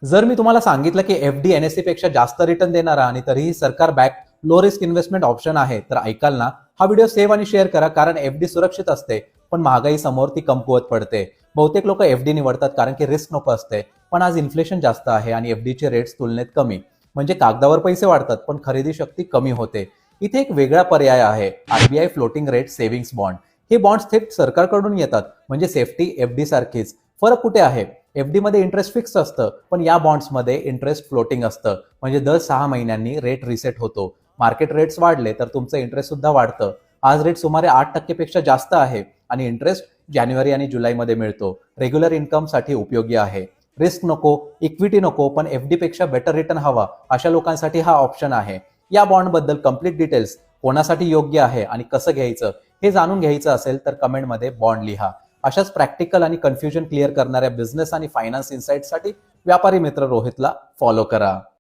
जर मी तुम्हाला सांगितलं की एफडी एनएससी पेक्षा जास्त रिटर्न देणारा आणि तरीही सरकार back low risk investment option आहे, तर ऐकाल ना? हा व्हिडिओ सेव्ह आणि शेअर करा, कारण एफडी सुरक्षित असते पण महागाई समोर ती कमकुवत पडते. बहुतेक लोक एफडी निवडतात कारण की रिस्क नको असते, पण आज इन्फ्लेशन जास्त आहे आणि एफडीचे रेट्स तुलनेत कमी. म्हणजे कागदावर पैसे वाढतात पण खरेदी शक्ती कमी होते. इथे एक वेगळा पर्याय आहे, RBI floating rate savings bond. हे बॉन्ड्स थेट सरकारकडून येतात, म्हणजे सेफ्टी एफडी सारखीच. फरक कुठे आहे? एफडी मध्ये इंटरेस्ट फिक्स असतं, पण या बॉन्ड्समध्ये इंटरेस्ट फ्लोटिंग असतं. म्हणजे दर 6 महिन्यांनी रेट रिसेट होतो. मार्केट रेट्स वाढले तर तुमचं इंटरेस्ट सुद्धा वाढतं. आज रेट सुमारे 8% पेक्षा जास्त आहे आणि इंटरेस्ट जानेवारी आणि जुलैमध्ये मिळतो. रेग्युलर इन्कम साठी उपयोगी आहे. रिस्क नको, इक्विटी नको, पण एफडी पेक्षा बेटर रिटर्न हवा अशा लोकांसाठी हा ऑप्शन आहे. या बॉन्ड बद्दल कम्प्लीट डिटेल्स, कोणासाठी योग्य आहे आणि कसं घ्यायचं हे जाणून घ्यायचं असेल तर कमेंटमध्ये बॉन्ड लिहा. अशाच प्रॅक्टिकल आणि कन्फ्युजन क्लिअर करणाऱ्या बिझनेस आणि फायनान्स इन्साइटसाठी व्यापारी मित्र रोहितला फॉलो करा.